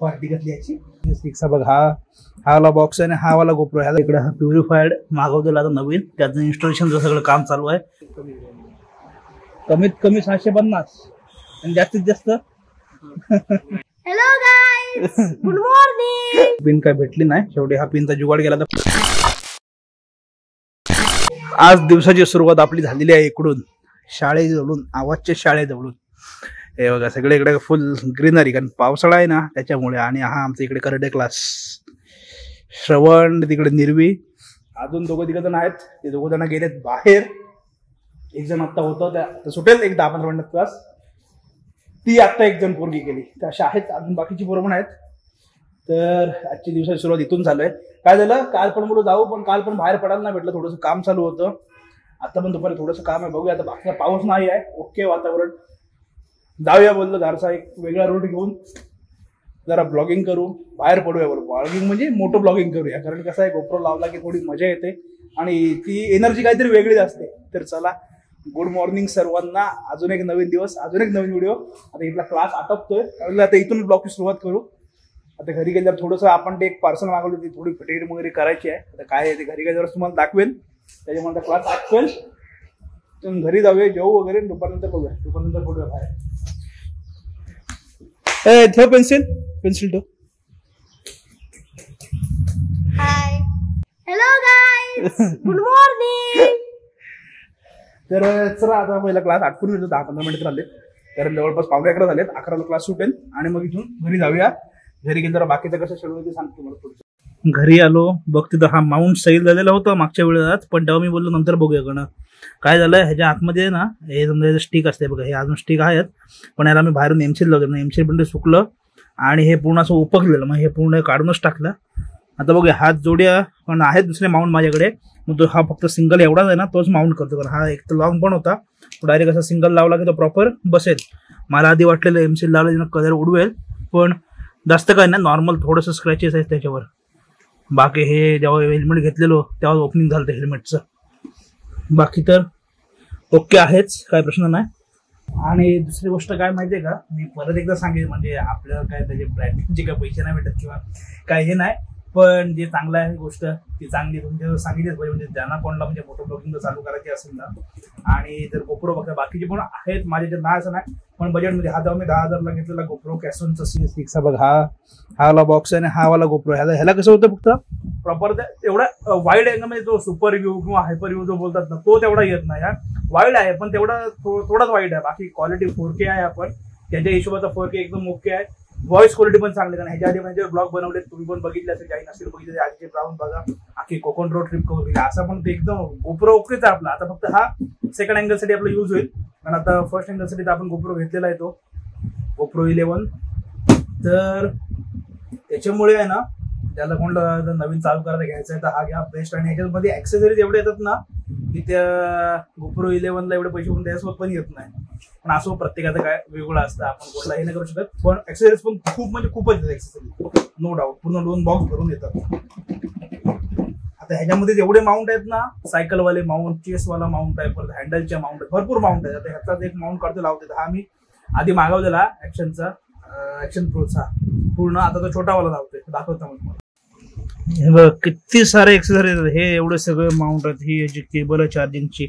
Party घातली याची six बघ हा वाला बॉक्स आहे आणि हा वाला गोप्रो ह्याला इकडे हा प्युरिफाईड मागवलेला आता नवीन त्याचं इन्स्टॉलेशनचं सगळं काम चालू आहे कमीत कमी 750 आणि जास्तीत जास्त hello guys good morning pin काय भेटली नाही शेवटी हा पिनचा जुगाड गेला तर आज दिवसाची सुरुवात आपली झालेली आहे इकडून शाळेजवळून आवाजच्या शाळेजवळून हे बघा सगळे इकडे फुल ग्रीनरी कारण पावसाळा आहे ना त्याच्यामुळे आणि हा आमचा इकडे करडे क्लास श्रवण तिकडे निर्वी अजून दोघं जण आहेत ते दोघं जण गेलेत बाहेर एक जण आता होतं त्या सुटेल एक 10-15 मिनिटात क्लास ती आता एक जण पोरगी गेली तर अशा आहेत अजून बाकीची पोरं पण आहेत तर आजची दिवसाची सुरुवात इथून चालू आहे काय झालं काल पण बोलू जाऊ पण काल पण बाहेर पडायला नाही भेटलं थोडंसं काम चालू होतं आता पण दुपारी थोडंसं काम आहे बघूया आता बाकी पाऊस नाही आहे ओके वातावरण जाऊया बोललो दारसा एक वेगळा रूट घेऊन जरा ब्लॉगिंग करू बाहेर पडूया बोल ब्लॉगिंग म्हणजे मोठं ब्लॉगिंग करूया कारण कसं आहे गोप्रो लावला की थोडी मजा येते आणि ती एनर्जी काहीतरी वेगळीच असते तर चला गुड मॉर्निंग सर्वांना अजून एक नवीन दिवस अजून एक नवीन व्हिडिओ आता इथला क्लास आटपतोय आता इथून ब्लॉगची सुरुवात करू आता घरी गेल्यावर थोडंसं आपण ते एक पार्सल मागवली ती थोडी फिटिंग वगैरे करायची आहे आता काय आहे ते घरी गेल्यावर तुम्हाला दाखवेल त्याच्यामुळे क्लास आटपेल तुम्ही घरी जाऊया जेवू वगैरे दुपारनंतर बघूया दुपारनंतर बोलूया बाहेर ठेव पेन्सिल ठेव hi hello guys good morning तर चला आता पहिला क्लास आटपून येतो 10-15 मिनिट झाले कारण जवळपास 11:15 झालेत 11ला क्लास सुटेल आणि मग इथून घरी जाऊया घरी गेलं तर बाकीचं कसं शेड्यूल ते सांगतो मला थोडं घरी आलो बघ तिथं हा माउंट सैल झालेला होता मागच्या वेळेलाच पण तेव्हा मी बोललो नंतर बघूया गण काय झालं ह्याच्या आतमध्ये ना हे समजा स्टिक असते बघा हे अजून स्टिक आहेत पण याला मी बाहेरून एमसील लावलं ना एमसील पण ते सुकलं आणि हे पूर्ण असं उपकलेलं मग हे पूर्ण काढूनच टाकलं आता बघूया हात जोड्या पण आहेत दुसरे माउंट माझ्याकडे मग तो हा फक्त सिंगल एवढाच आहे ना तोच माउंट करतो कारण हा एक तर लॉंग पण होता तो डायरेक्ट असा सिंगल लावला की तो प्रॉपर बसेल मला आधी वाटलेलं एमसील लावलं कलर उडवेल पण जास्त काय नाही नॉर्मल थोडंसं स्क्रॅचेस आहेत त्याच्यावर बाकी हे जेव्हा हेल्मेट घेतलेलो तेव्हा ओपनिंग झालं हेल्मेटचं बाकी तर ओके आहेच काय प्रश्न नाही आणि दुसरी गोष्ट काय माहितीये का मी परत एकदा सांगेन म्हणजे आपल्याला काय त्याचे ब्रँडिंगचे काय पैसे नाही भेटत किंवा काय हे नाही पण जे चांगलं आहे गोष्ट ती चांगली तुमच्या सांगितलीच पाहिजे म्हणजे ज्यांना कोणाला म्हणजे मोठं ब्लॉगिंग चालू करायची असेल ना आणि जर गोप्रो बघा बाकीचे पण आहेत माझ्याच्यात नाही असं नाही पण बजेटमध्ये हा मी 10,000ला घेतलेला गोप्रो कॅसॉनचा CS6 बघ हा वाला बॉक्स आहे आणि हा वाला गोप्रो ह्याला कसं होतं फक्त प्रॉपर एवढा वाईड अँगल म्हणजे तो सुपर व्ह्यू किंवा हायपर व्ह्यू जो बोलतात ना तो तेवढा येत नाही हा वाईड आहे पण तेवढा थोडाच वाईड आहे बाकी क्वालिटी 4K आहे आपण त्याच्या हिशोबाचा 4K एकदम ओके आहे व्हॉइस क्वालिटी पण चांगली कारण ह्याच्या आधी म्हणजे ब्लॉग बनवले तुम्ही पण बघितले असेल काही नसेल बघितले आधीचे ब्राऊन बघा आखी कोकण रोड ट्रिप करून असं पण ते एकदम गोप्रो ओकेच आहे आपला आता फक्त हा सेकंड अँगलसाठी आपला यूज होईल कारण आता फर्स्ट अँगलसाठी तर आपण गोप्रो घेतलेला आहे तो गोप्रो 11 तर त्याच्यामुळे आहे ना त्याला कोणता नवीन चालू करायला घ्यायचा आहे तर हा घ्या बेस्ट आणि ह्याच्यामध्ये ऍक्सेसरीज एवढे येतात ना की त्या गोप्रो 11ला एवढे पैसे पण त्याच्यासोबत पण येत नाही पण असं प्रत्येकाचं काय वेगळं असतं आपण कुठला हे नाही करू शकत पण ऍक्सेसरीज पण खूप म्हणजे खूपच येतात ऍक्सेसरीज नो डाऊट पूर्ण 2 बॉक्स भरून येतात आता ह्याच्यामध्ये जेवढे माउंट आहेत ना सायकलवाले माउंट चेसवाला माउंट आहे परत हँडलच्या माउंट आहे भरपूर माउंट आहेत आता ह्याचाच एक माउंट काढतो लावते हा मी आधी मागवलेला ऍक्शन प्रोचा पूर्ण आता तो छोटावाला लावतोय दाखवतो मग हे बघ किती सारे एक्सेसरीज हे एवढे सगळे माउंट आहेत ही जी केबल आहे चार्जिंगची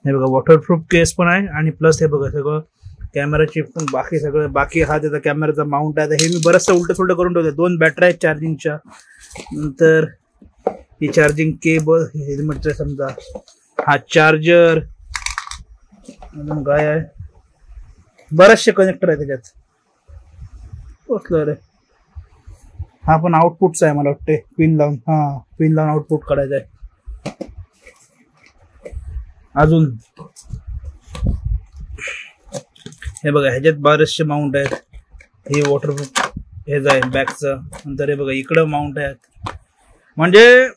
हे बघा वॉटरप्रूफ केस पण आहे आणि प्लस हे बघा सगळं कॅमेराची पण बाकी सगळं बाकी हा त्याचा कॅमेराचा माउंट आहे हे मी बरंचसं उलट सुलट करून ठेवते 2 बॅटऱ्या आहेत चार्जिंगच्या नंतर ही चार्जिंग केबल हेल्मेटचं समजा हा चार्जर अजून काय आहे बरेचसे कनेक्टर आहे त्याच्यात पोचलं रे हा पण आउटपुटचा आहे मला वाटते पिन लावून आउटपुट काढायचं आहे अजून हे बघा ह्याच्यात बरेचसे माउंट आहेत हे वॉटरप्रूफ हेच आहे बॅकचं नंतर हे बघा इकडं माउंट आहेत म्हणजे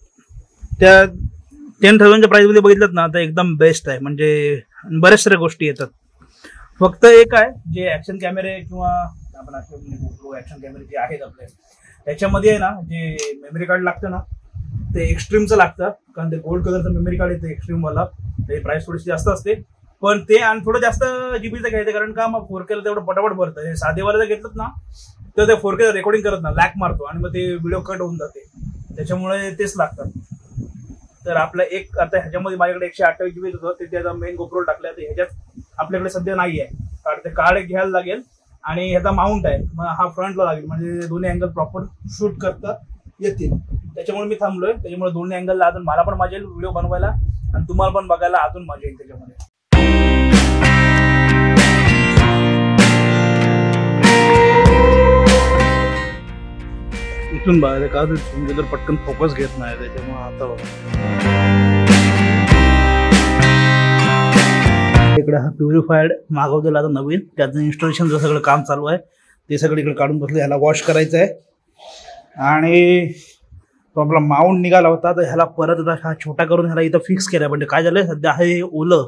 त्या 10,000च्या प्राइस मध्ये बघितलं ना तर एकदम बेस्ट आहे म्हणजे बऱ्याच साऱ्या गोष्टी येतात फक्त एक आहे जे ऍक्शन कॅमेरे किंवा आपण ऍक्शन कॅमेरे जे आहेत आपले त्याच्यामध्ये आहे ना जे मेमरी कार्ड लागतं ना ते एक्स्ट्रीमचं लागतं कारण ते गोल्ड कलरचं मेमरी कार्ड येतं एक्स्ट्रीम वाला ते प्राइस थोडीशी जास्त असते पण ते आणि थोडं जास्त जीबीचं घ्यायचं कारण का मग 4K तेवढं पटापट भरतं हे साधेवाला जर घेतलं ना तर ते 4K रेकॉर्डिंग करत ना लॅक मारतो आणि मग ते व्हिडिओ कट होऊन जाते, त्याच्यामुळे तेच लागतात. तर आपलं एक आता ह्याच्यामध्ये माझ्याकडे 128 GB होतं, ते त्याचा मेन गोप्रो टाकलं. तर ह्याच्यात आपल्याकडे सध्या नाही आहे, कारण ते कार्ड घ्यायला लागेल आणि ह्याचा माउंट आहे, मग हा फ्रंटला लागेल, म्हणजे दोन्ही अँगल प्रॉपर शूट करता येतील. त्याच्यामुळे मी थांबलोय. त्याच्यामुळे दोन्ही अँगलला अजून मला पण मजा येईल व्हिडिओ बनवायला आणि तुम्हाला पण बघायला अजून मजा येईल त्याच्यामध्ये. इथून बघायला का तुम्ही जर पटकन फोकस घेत नाही त्याच्यामुळे आता इकडे हा प्युरिफायड मागवलेला आता नवीन, त्याचं इन्स्टॉलेशनचं सगळं काम चालू आहे. ते सगळं इकडे काढून बसलं. ह्याला वॉश करायचं आहे आणि तो आपला माउंट निघाला होता, तर ह्याला परत हा छोटा करून ह्याला इथं फिक्स केलाय. म्हणजे काय झालंय सध्या हे ओलं,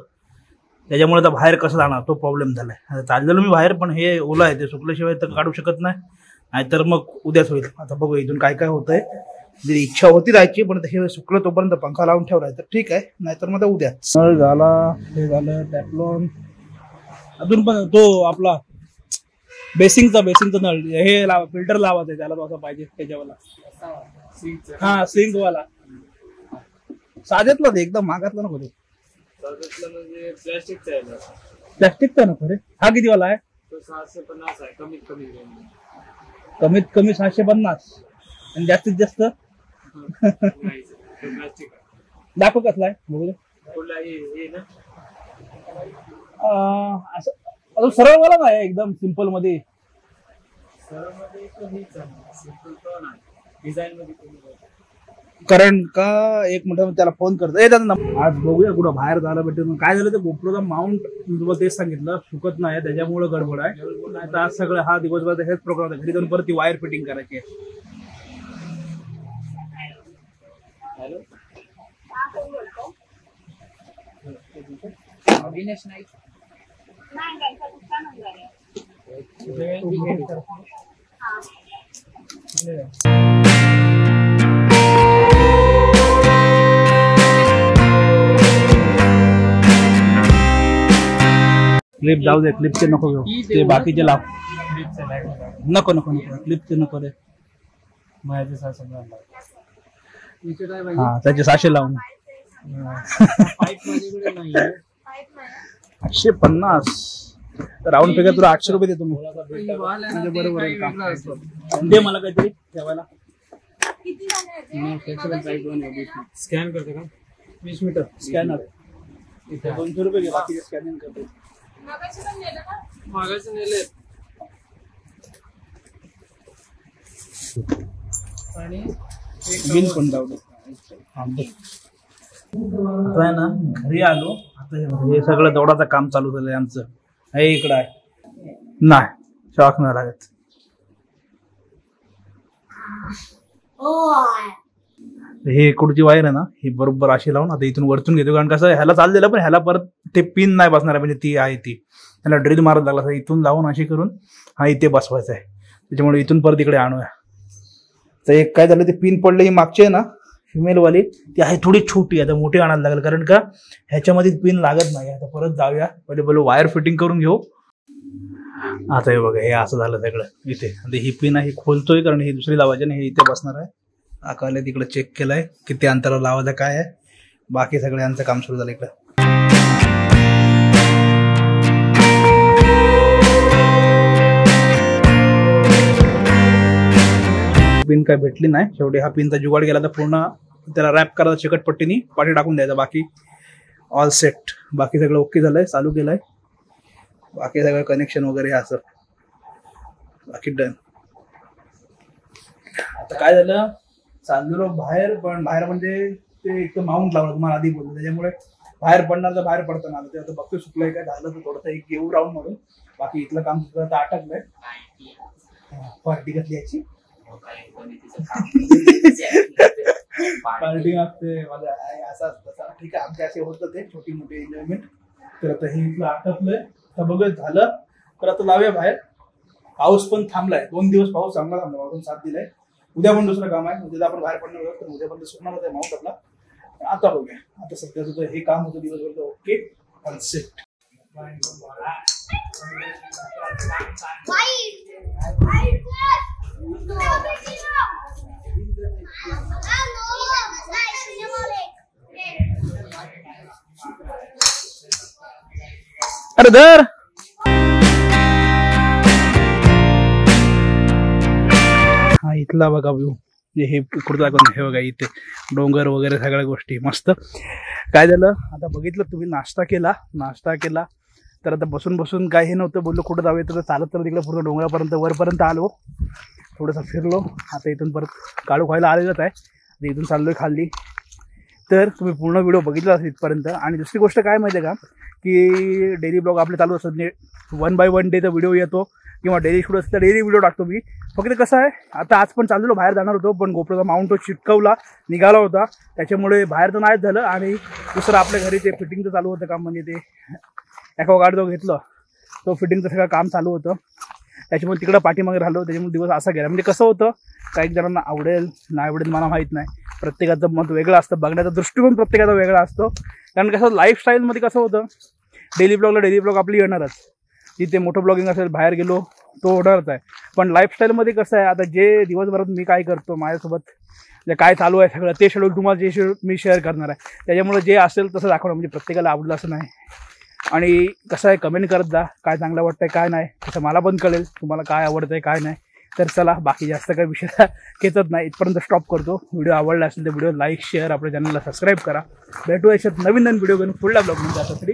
त्याच्यामुळे आता बाहेर कसं जाणार तो प्रॉब्लेम झालाय. चाललेलो मी बाहेर, पण हे ओलं आहे, ते सुकल्याशिवाय तर काढू शकत नाही, नाहीतर मग उद्याच होईल. आता बघू इथून काय काय होतंय. जरी इच्छा होती जायची, पण हे सुकलं तोपर्यंत पंखा लावून ठेवलाय तर ठीक आहे, नाहीतर मग उद्या. नळ झाला, हे झालं टॅपलॉन, अजून पण तो आपला बेसिंगचा नळ हे फिल्टर लावायचं त्याला, तो असा पाहिजे त्याच्यावाला. हा सिंक वाला, साधेतला ते एकदम महागातला नको. ते प्लॅस्टिकचा नको रे. हा किती वाला आहे? 650 आहे कमीत कमी 650 आणि जास्तीत जास्त दाखव कसला आहे बघू. असं सरळ वाला नाही, एकदम सिंपल मध्ये. कारण का एक मिनिट त्याला फोन करतो. आज बघूया कुठं बाहेर जायला भेटेल. काय झालं ते गोप्रोचा माउंट तुम्हाला तेच सांगितलं सुकत नाही, त्याच्यामुळे गडबड आहे. नाही तर आज सगळं हा दिवसभर हेच प्रोग्राम आहे. घरी जाऊन परत ती वायर फिटिंग करायची आहे. अविनाश नाईक क्लिप जाऊ दे, क्लिपचे नको घेऊ, ते बाकीचे लाव. नको नको नको क्लिपचे नको रे. हा त्याचे 600 लावून 850 राऊंड फिगर तुला 800 रुपये देतो मी. बरोबर दे मला काहीतरी ठेवायला. स्कॅन करते का 20 मीटर स्कॅनर इथे 200 रुपये घे, बाकीचे स्कॅनिंग करते. मागायचं नेले आणि बिल पण जाऊ दे. आता आहे ना घरी आलो. आता हे सगळं दौडाचं काम चालू झालंय आमचं. हे इकडं आहे नाही शॉक नाही लागत. हे इकडची वायर आहे ना ही बरोबर अशी लावून आता इथून वरतून घेतो, कारण कसं ह्याला चाललेलं पण ह्याला परत ते पिन नाही बसणार आहे, म्हणजे ती आहे ती ह्याला ड्रिल मारत लागला. इथून लावून अशी करून हा इथे बसवायचा आहे, त्याच्यामुळे इथून परत इकडे आणूया. तर एक काय झालं ते पिन पडलं, ही मागची आहे ना फिमेलवाली ती आहे थोडी छोटी, आता मोठी आणायला लागेल, कारण का ह्याच्यामध्ये पिन लागत नाही. आता परत जाऊया पहिले वायर फिटिंग करून घेऊ. आता हे बघा हे असं झालं सगळं इथे. आता ही पिन आहे खोलतोय, कारण ही दुसरी लावायची आणि हे इथे बसणार आहे. आकाले तिकडे चेक केलंय किती अंतरावर लावायचं काय आहे. बाकी सगळ्यांचं काम सुरू झालं इकडं. पिन काय भेटली नाही शेवटी. हा पिनचा जुगाड गेला तर पूर्ण त्याला रॅप करायचा चिकटपट्टीने, पाठी टाकून द्यायचा. बाकी ऑल सेट, बाकी सगळं ओके झालंय, चालू केलंय. बाकी सगळं कनेक्शन वगैरे असं बाकी डन. आता काय झालं चाललो बाहेर, पण बाहेर म्हणजे ते एक तर माउंट लावलं तुम्हाला आधी बोललो, त्याच्यामुळे बाहेर पडणार तर बाहेर पडतं ना. ते आता बघतो सुकलंय काय झालं तर थोडंसं एक घेऊ राहून म्हणून. बाकी इथलं काम सुद्धा आता अटकलंय. पार्टी कसली याची पार्टी असते माझ्या असं असतं. ठीक आहे आमच्या असे होतं ते छोटी मोठी एन्जॉयमेंट. तर आता हे इथलं आटपलंय. तर बघ झालं तर आता लावूया बाहेर. पाऊस पण थांबलाय, 2 दिवस पाऊस चांगला थांबला, अजून 7 दिलाय. उद्या पण दुसरं काम आहे, उद्या आपण बाहेर पडणार आहोत, तर उद्या पण सुकणार होतं माउंट आपला. आता बघूया, आता सध्याचं हे काम होतं दिवसभर ओके कॉन्सेप्ट. White. अरे धर. हा इथला बघा व्ह्यू. हे इकडचा हे बघा इथे डोंगर वगैरे सगळ्या गोष्टी मस्त. काय झालं आता बघितलं तुम्ही, नाश्ता केला तर आता बसून बसून काय हे नव्हतं, बोललो कुठं जाऊया तर चालत तर तिकडे पूर्ण डोंगरापर्यंत वरपर्यंत आलो, थोडंसं फिरलो. आता इथून परत काळू खायला आलेलंच आहे, इथून चाललोय खाली. तर तुम्ही पूर्ण व्हिडिओ बघितला असेल इथपर्यंत. आणि दुसरी गोष्ट काय माहिती आहे का, की डेली ब्लॉग आपले चालू असतात, म्हणजे 1 बाय 1 डेचा व्हिडिओ येतो किंवा डेली शूट असतं, डेली व्हिडिओ टाकतो मी. फक्त कसं आहे आता आज पण चाललेलो, बाहेर जाणार होतो पण गोप्रोचा माउंट तो चिटकवला निघाला होता, त्याच्यामुळे बाहेर तर नाहीच झालं. आणि दुसरं आपल्या घरी ते फिटिंगचं चालू होतं काम, म्हणजे ते ॲक्वागार्ड जो घेतलं तो फिटिंगचं सगळं काम चालू होतं, त्याच्यामुळे तिकडं पाठीमागे राहिलो. त्याच्यामुळे दिवस असा गेला. म्हणजे कसं होतं, काही जणांना आवडेल नाही आवडेल मला माहीत नाही, प्रत्येकाचं मत वेगळं असतं, बघण्याचा दृष्टिकोन प्रत्येकाचा वेगळा असतो. कारण कसं लाईफस्टाईलमध्ये कसं होतं, डेली ब्लॉग आपली येणारच, तिथे मोठं ब्लॉगिंग असेल बाहेर गेलो तो होणारच आहे. पण लाईफस्टाईलमध्ये कसं आहे, आता जे दिवसभरात मी काय करतो माझ्यासोबत जे काय चालू आहे सगळं ते शेड्यूल तुम्हाला जे शेड्यूल मी शेअर करणार आहे, त्याच्यामुळे जे असेल तसं दाखवणं. म्हणजे प्रत्येकाला आवडलं असं नाही. आणि कसं आहे कमेंट करत जा, काय चांगलं वाटतंय काय नाही, तसं मला पण कळेल तुम्हाला काय आवडतंय काय नाही. तर चला बाकी जास्त काही विषय घेतच नाही, इथपर्यंत स्टॉप करतो. व्हिडिओ आवडला असेल तर व्हिडिओ लाईक शेअर, आपल्या चॅनलला सबस्क्राईब करा. भेटू याच्यात नवीन व्हिडिओ घेऊन पुढल्या ब्लॉगमध्ये. त्यासाठी